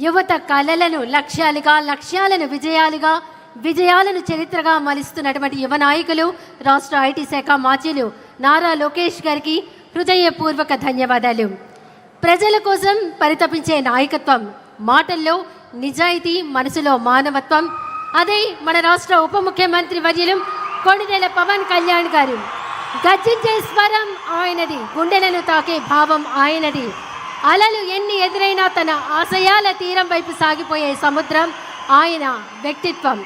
యువత కళలను లక్ష్యాలుగా, లక్ష్యాలను విజయాలుగా, విజయాలను చరిత్రగా మలుస్తున్నటువంటి యువ నాయకులు రాష్ట్ర ఐటీ శాఖ మాజీలు నారా లోకేష్ గారికి హృదయపూర్వక ధన్యవాదాలు. ప్రజల కోసం పరితపించే నాయకత్వం, మాటల్లో నిజాయితీ, మనసులో మానవత్వం, అదే మన రాష్ట్ర ఉప ముఖ్యమంత్రి వర్యులు కొణిదెల పవన్ కళ్యాణ్ గారు. గర్జించే స్వరం ఆయనది, గుండెలను తాకే భావం ఆయనది. అలలు ఎన్ని ఎదురైనా తన ఆశయాల తీరం వైపు సాగిపోయే సముద్రం ఆయన వ్యక్తిత్వం.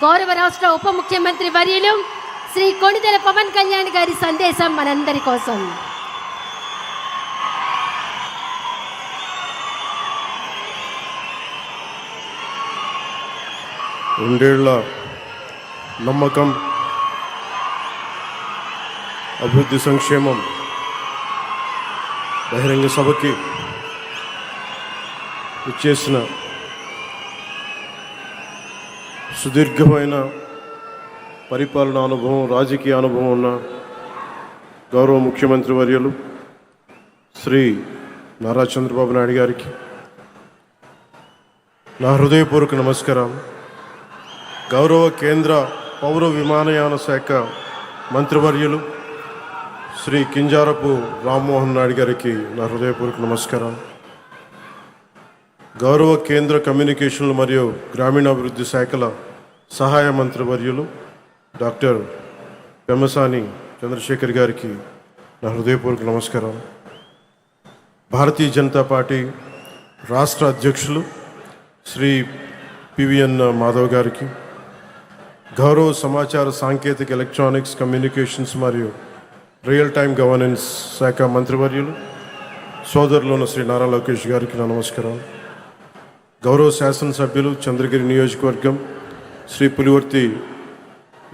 గౌరవ రాష్ట్ర ఉప ముఖ్యమంత్రి వర్యులు శ్రీ కొణిదెల పవన్ కళ్యాణ్ గారి సందేశం మనందరి కోసం. రెండేళ్ల నమ్మకం, అభివృద్ధి, సంక్షేమం బహిరంగ సభకి ఇచ్చేసిన సుదీర్ఘమైన పరిపాలనా అనుభవం, రాజకీయ అనుభవం ఉన్న గౌరవ ముఖ్యమంత్రి వర్యులు శ్రీ నారా చంద్రబాబు నాయుడు గారికి నా హృదయపూర్వక నమస్కారం. గౌరవ కేంద్ర పౌర విమానయాన శాఖ మంత్రివర్యులు శ్రీ కింజారపు రామ్మోహన్ నాయుడు గారికి నా హృదయపూర్వక నమస్కారం. గౌరవ కేంద్ర కమ్యూనికేషన్లు మరియు గ్రామీణాభివృద్ధి శాఖల సహాయ మంత్రివర్యులు డాక్టర్ పెమ్మసాని చంద్రశేఖర్ గారికి నా హృదయపూర్వక నమస్కారం. భారతీయ జనతా పార్టీ రాష్ట్ర అధ్యక్షులు శ్రీ పివిఎన్ మాధవ్ గారికి, గౌరవ సమాచార సాంకేతిక, ఎలక్ట్రానిక్స్, కమ్యూనికేషన్స్ మరియు రియల్ టైమ్ గవర్నెన్స్ శాఖ మంత్రివర్యులు సోదరులు శ్రీ నారా లోకేష్ గారికి నా నమస్కారం. గౌరవ శాసనసభ్యులు చంద్రగిరి నియోజకవర్గం శ్రీ పులివర్తి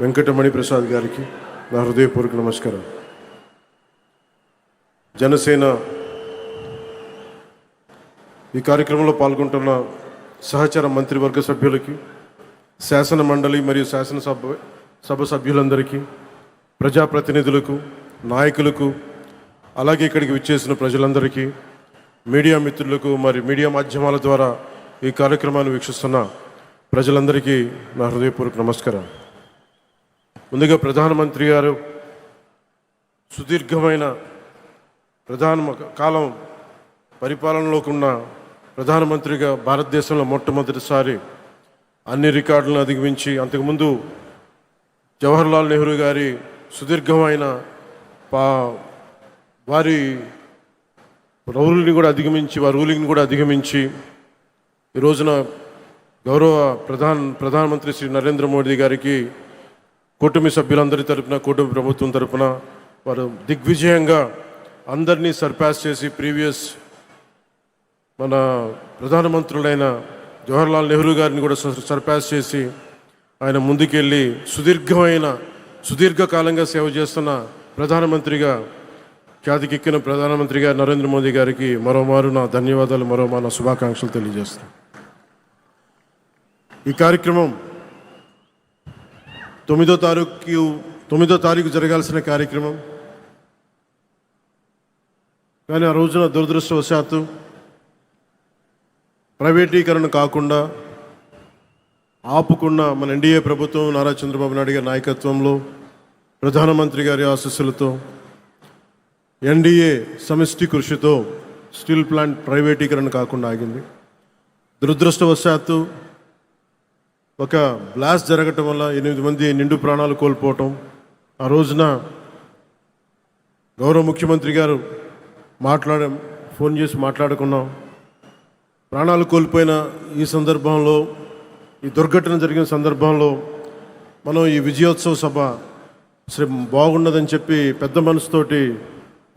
వెంకటమణి ప్రసాద్ గారికి నా హృదయపూర్వక నమస్కారం. జనసేన ఈ కార్యక్రమంలో పాల్గొంటున్న సహచర మంత్రివర్గ సభ్యులకి, శాసన మండలి మరియు శాసనసభ సభ్యులందరికీ, ప్రజాప్రతినిధులకు, నాయకులకు, అలాగే ఇక్కడికి విచ్చేసిన ప్రజలందరికీ, మీడియా మిత్రులకు, మరి మీడియా మాధ్యమాల ద్వారా ఈ కార్యక్రమాన్ని వీక్షిస్తున్న ప్రజలందరికీ నా హృదయపూర్వక నమస్కారం. ముందుగా ప్రధానమంత్రి గారు సుదీర్ఘమైన కాలం పరిపాలనలోకి ఉన్న ప్రధానమంత్రిగా భారతదేశంలో మొట్టమొదటిసారి అన్ని రికార్డులను అధిగమించి, అంతకుముందు జవహర్లాల్ నెహ్రూ గారి సుదీర్ఘమైన వారి రూలింగ్ని కూడా అధిగమించి ఈ రోజున గౌరవ ప్రధానమంత్రి శ్రీ నరేంద్ర మోడీ గారికి కూటమి సభ్యులందరి తరపున, కూటమి ప్రభుత్వం తరపున వారు దిగ్విజయంగా అందరినీ సర్పాస్ చేసి ప్రీవియస్ మన ప్రధానమంత్రులైన జవహర్లాల్ నెహ్రూ గారిని కూడా సర్పాస్ చేసి ఆయన ముందుకెళ్ళి సుదీర్ఘకాలంగా సేవ చేస్తున్న ప్రధానమంత్రిగా ఖ్యాతికెక్కిన ప్రధానమంత్రిగా నరేంద్ర మోదీ గారికి మరోమారు నా ధన్యవాదాలు, మరోమారు నా శుభాకాంక్షలు తెలియజేస్తాను. ఈ కార్యక్రమం 9వ తారీఖు జరగాల్సిన కార్యక్రమం, కానీ ఆ రోజున దురదృష్టవశాత్తు ప్రైవేటీకరణ కాకుండా ఆపుకున్న మన ఎన్డీఏ ప్రభుత్వం, నారా చంద్రబాబు నాయుడు గారి నాయకత్వంలో, ప్రధానమంత్రి గారి ఆశీస్సులతో, ఎన్డీఏ సమిష్టి కృషితో స్టీల్ ప్లాంట్ ప్రైవేటీకరణ కాకుండా ఆగింది. దురదృష్టవశాత్తు ఒక బ్లాస్ట్ జరగటం వల్ల 8 మంది నిండు ప్రాణాలు కోల్పోవటం, ఆ రోజున గౌరవ ముఖ్యమంత్రి గారు ఫోన్ చేసి మాట్లాడుకున్నాం. ప్రాణాలు కోల్పోయిన ఈ సందర్భంలో, ఈ దుర్ఘటన జరిగిన సందర్భంలో మనం ఈ విజయోత్సవ సభ బాగున్నదని చెప్పి పెద్ద మనసుతోటి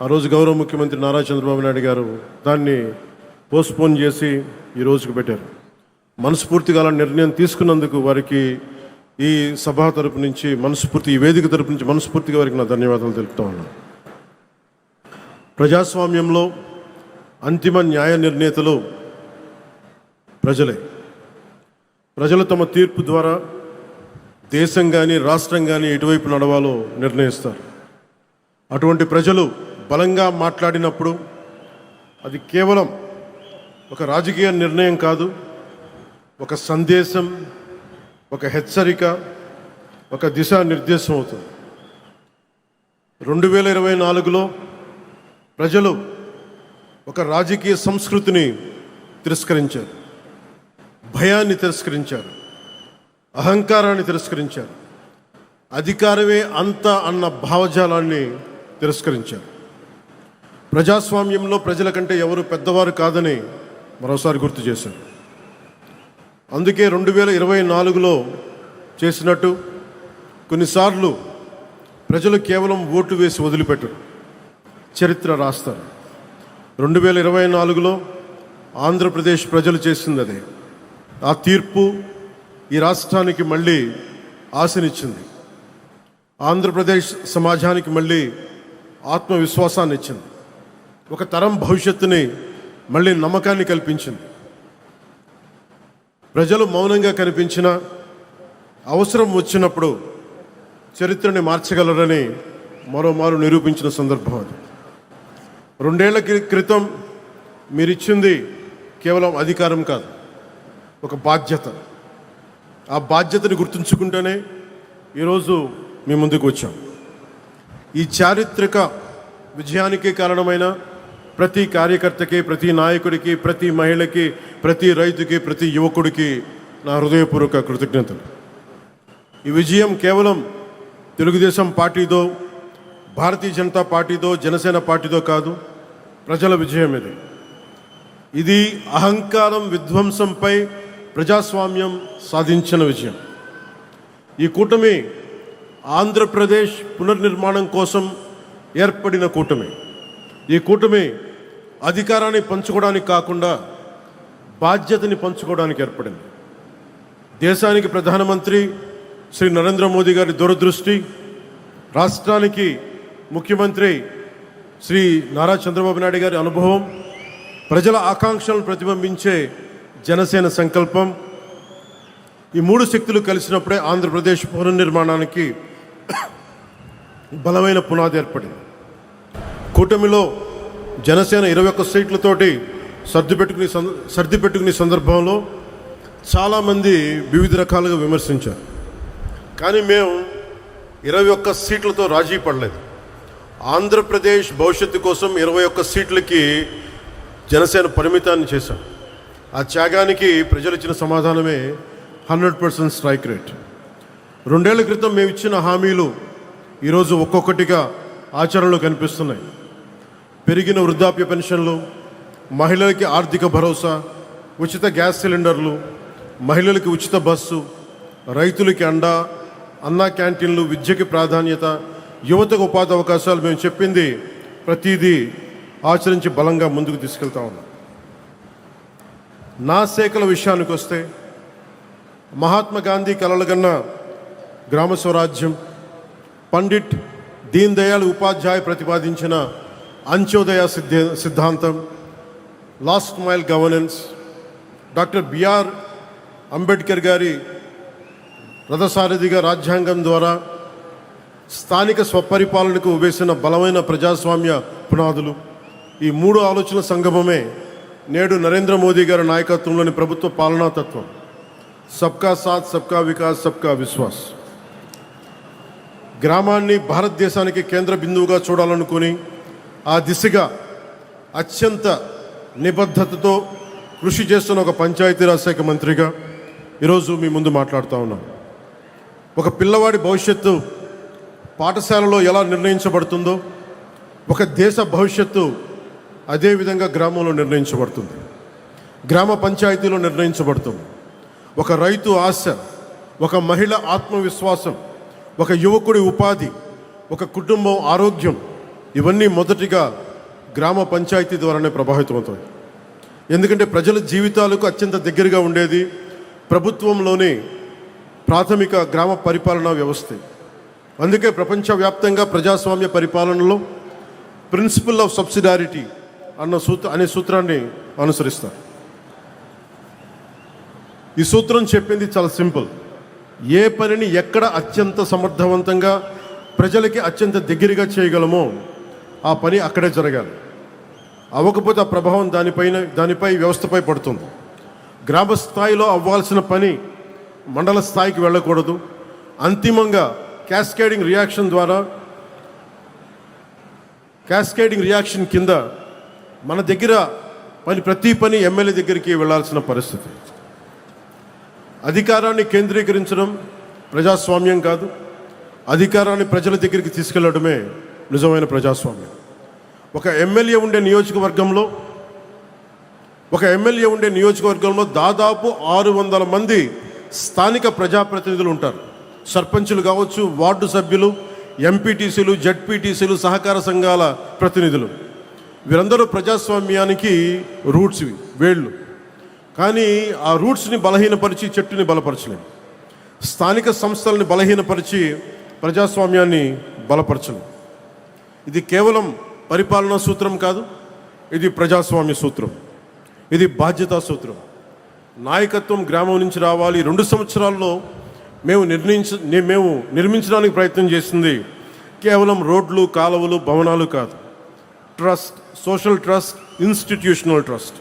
ఆ రోజు గౌరవ ముఖ్యమంత్రి నారా చంద్రబాబు నాయుడు గారు దాన్ని పోస్ట్పోన్ చేసి ఈ రోజుకు పెట్టారు. మనస్ఫూర్తిగా అలా నిర్ణయం తీసుకున్నందుకు వారికి ఈ సభ తరపు నుంచి ఈ వేదిక తరపు నుంచి మనస్ఫూర్తిగా వారికి నా ధన్యవాదాలు తెలుపుతా ఉన్నాను. ప్రజాస్వామ్యంలో అంతిమ న్యాయ నిర్ణేతలు ప్రజలే. ప్రజలు తమ తీర్పు ద్వారా దేశం కానీ, రాష్ట్రం కానీ ఎటువైపు నడవాలో నిర్ణయిస్తారు. అటువంటి ప్రజలు బలంగా మాట్లాడినప్పుడు అది కేవలం ఒక రాజకీయ నిర్ణయం కాదు, ఒక సందేశం, ఒక హెచ్చరిక, ఒక దిశానిర్దేశం అవుతుంది. 2024లో ప్రజలు ఒక రాజకీయ సంస్కృతిని తిరస్కరించారు, భయాన్ని తిరస్కరించారు, అహంకారాన్ని తిరస్కరించారు, అధికారమే అంత అన్న భావజాలాన్ని తిరస్కరించారు. ప్రజాస్వామ్యంలో ప్రజల కంటే ఎవరు పెద్దవారు కాదని మరోసారి గుర్తు చేశారు. అందుకే 2024లో చేసినట్టు కొన్నిసార్లు ప్రజలు కేవలం ఓటు వేసి వదిలిపెట్టరు, చరిత్ర రాస్తారు. 2024లో ఆంధ్రప్రదేశ్ ప్రజలు చేసింది అదే. ఆ తీర్పు ఈ రాష్ట్రానికి మళ్ళీ ఆశనిచ్చింది, ఆంధ్రప్రదేశ్ సమాజానికి మళ్ళీ ఆత్మవిశ్వాసాన్ని ఇచ్చింది, ఒక తరం భవిష్యత్తుని మళ్ళీ నమ్మకాన్ని కల్పించింది. ప్రజలు మౌనంగా కనిపించిన అవసరం వచ్చినప్పుడు చరిత్రని మార్చగలరని మరోమారు నిరూపించిన సందర్భం అది. 2 ఏళ్ల క్రితం మీరిచ్చింది కేవలం అధికారం కాదు, ఒక బాధ్యత. ఆ బాధ్యతని గుర్తుంచుకుంటేనే ఈరోజు మీ ముందుకు వచ్చాం. ఈ చారిత్రక విజయానికి కారణమైన ప్రతి కార్యకర్తకి, ప్రతి నాయకుడికి, ప్రతి మహిళకి, ప్రతి రైతుకి, ప్రతి యువకుడికి నా హృదయపూర్వక కృతజ్ఞతలు. ఈ విజయం కేవలం తెలుగుదేశం పార్టీదో, భారతీయ జనతా పార్టీదో, జనసేన పార్టీదో కాదు, ప్రజల విజయం ఇది. ఇది అహంకారం విధ్వంసంపై ప్రజాస్వామ్యం సాధించిన విజయం. ఈ కూటమి ఆంధ్రప్రదేశ్ పునర్నిర్మాణం కోసం ఏర్పడిన కూటమి. ఈ కూటమి అధికారాన్ని పంచుకోవడానికి కాకుండా బాధ్యతని పంచుకోవడానికి ఏర్పడింది. దేశానికి ప్రధానమంత్రి శ్రీ నరేంద్ర మోదీ గారి దూరదృష్టి, రాష్ట్రానికి ముఖ్యమంత్రి శ్రీ నారా చంద్రబాబు నాయుడు గారి అనుభవం, ప్రజల ఆకాంక్షలను ప్రతిబింబించే జనసేన సంకల్పం, ఈ 3 శక్తులు కలిసినప్పుడే ఆంధ్రప్రదేశ్ పునర్నిర్మాణానికి బలమైన పునాది ఏర్పడింది. కూటమిలో జనసేన 21 సీట్లతోటి సర్దిపెట్టుకునే సందర్భంలో చాలామంది వివిధ రకాలుగా విమర్శించారు. కానీ మేము 21 సీట్లతో రాజీ పడలేదు. ఆంధ్రప్రదేశ్ భవిష్యత్తు కోసం 21 సీట్లకి జనసేన పరిమితాన్ని చేశాం. ఆ త్యాగానికి ప్రజలు ఇచ్చిన సమాధానమే 100% స్ట్రైక్ రేట్. 2 ఏళ్ల క్రితం మేము ఇచ్చిన హామీలు ఈరోజు ఒక్కొక్కటిగా ఆచరణలో కనిపిస్తున్నాయి. పెరిగిన వృద్ధాప్య పెన్షన్లు, మహిళలకి ఆర్థిక భరోసా, ఉచిత గ్యాస్ సిలిండర్లు, మహిళలకి ఉచిత బస్సు, రైతులకి అండా, అన్నా క్యాంటీన్లు, విద్యకి ప్రాధాన్యత, యువతకు ఉపాధి అవకాశాలు, మేము చెప్పింది ప్రతిదీ ఆచరించి బలంగా ముందుకు తీసుకెళ్తా ఉన్నాం. నా శాఖల విషయానికి వస్తే మహాత్మా గాంధీ కలలుగన్న గ్రామ స్వరాజ్యం, పండిట్ దీన్ దయాళ్ ఉపాధ్యాయ ప్రతిపాదించిన అంత్యోదయ సిద్ధాంతం, last mile governance, doctor B R Ambedkar గారి రథసారథిగా రాజ్యాంగం ద్వారా స్థానిక స్వపరిపాలనకు వేసిన బలమైన ప్రజాస్వామ్య పునాదులు, ఈ 3 ఆలోచన సంగమమే నేడు నరేంద్ర మోదీ గారి నాయకత్వంలోని ప్రభుత్వ పాలనా తత్వం. సబ్కా సాత్, సబ్కా వికాస్, సబ్కా విశ్వాస్. గ్రామాన్ని భారతదేశానికి కేంద్ర బిందువుగా చూడాలనుకుని ఆ దిశగా అత్యంత నిబద్ధతతో కృషి చేస్తున్న ఒక పంచాయతీరాజ్ శాఖ మంత్రిగా ఈరోజు మీ ముందు మాట్లాడుతూ ఉన్నాను. ఒక పిల్లవాడి భవిష్యత్తు పాఠశాలలో ఎలా నిర్ణయించబడుతుందో, ఒక దేశ భవిష్యత్తు అదేవిధంగా గ్రామంలో నిర్ణయించబడుతుంది, గ్రామ పంచాయతీలో నిర్ణయించబడుతుంది. ఒక రైతు ఆశ, ఒక మహిళ ఆత్మవిశ్వాసం, ఒక యువకుడి ఉపాధి, ఒక కుటుంబం ఆరోగ్యం, ఇవన్నీ మొదటిగా గ్రామ పంచాయతీ ద్వారానే ప్రభావితమవుతాయి. ఎందుకంటే ప్రజల జీవితాలకు అత్యంత దగ్గరగా ఉండేది ప్రభుత్వంలోని ప్రాథమిక గ్రామ పరిపాలనా వ్యవస్థ. అందుకే ప్రపంచవ్యాప్తంగా ప్రజాస్వామ్య పరిపాలనలో ప్రిన్సిపల్ ఆఫ్ సబ్సిడారిటీ అనే సూత్రాన్ని అనుసరిస్తారు. ఈ సూత్రం చెప్పింది చాలా సింపుల్. ఏ పనిని ఎక్కడ అత్యంత సమర్థవంతంగా ప్రజలకి అత్యంత దగ్గరగా చేయగలమో ఆ పని అక్కడే జరగాలి. అవ్వకపోతే ఆ ప్రభావం దానిపై వ్యవస్థపై పడుతుంది. గ్రామ స్థాయిలో అవ్వాల్సిన పని మండల స్థాయికి వెళ్ళకూడదు. అంతిమంగా క్యాస్కేడింగ్ రియాక్షన్ కింద మన దగ్గర ప్రతి పని ఎమ్మెల్యే దగ్గరికి వెళ్ళాల్సిన పరిస్థితి. అధికారాన్ని కేంద్రీకరించడం ప్రజాస్వామ్యం కాదు. అధికారాన్ని ప్రజల దగ్గరికి తీసుకెళ్లడమే నిజమైన ప్రజాస్వామ్యం. ఒక ఎమ్మెల్యే ఉండే నియోజకవర్గంలో దాదాపు 600 మంది స్థానిక ప్రజాప్రతినిధులు ఉంటారు. సర్పంచులు కావచ్చు, వార్డు సభ్యులు, ఎంపీటీసీలు, జడ్పీటీసీలు, సహకార సంఘాల ప్రతినిధులు. వీరందరూ ప్రజాస్వామ్యానికి రూట్స్, వేళ్ళు. కానీ ఆ రూట్స్ని బలహీనపరిచి చెట్టుని బలపరచలేము. స్థానిక సంస్థలని బలహీనపరిచి ప్రజాస్వామ్యాన్ని బలపరచలేము. ఇది కేవలం పరిపాలనా సూత్రం కాదు, ఇది ప్రజాస్వామ్య సూత్రం, ఇది బాధ్యతా సూత్రం. నాయకత్వం గ్రామం నుంచి రావాలి. 2 సంవత్సరాల్లో మేము నిర్మించడానికి ప్రయత్నం చేసింది కేవలం రోడ్లు, కాలువలు, భవనాలు కాదు. Trust, social trust, institutional trust.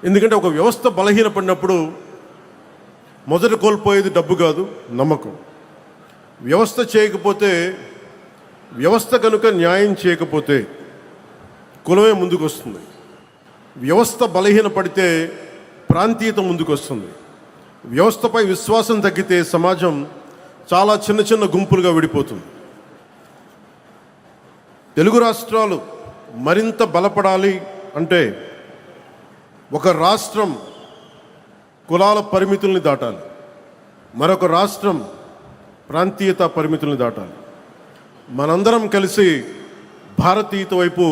ఎందుకంటే ఒక వ్యవస్థ బలహీనపడినప్పుడు మొదట కోల్పోయేది డబ్బు కాదు, నమ్మకం. వ్యవస్థ కనుక న్యాయం చేయకపోతే కులమే ముందుకు వస్తుంది. వ్యవస్థ బలహీనపడితే ప్రాంతీయత ముందుకు వస్తుంది. వ్యవస్థపై విశ్వాసం తగ్గితే సమాజం చాలా చిన్న గుంపులుగా విడిపోతుంది. తెలుగు రాష్ట్రాలు మరింత బలపడాలి అంటే ఒక రాష్ట్రం కులాల పరిమితుల్ని దాటాలి, మరొక రాష్ట్రం ప్రాంతీయత పరిమితుల్ని దాటాలి. మనందరం కలిసి భారతీయత వైపు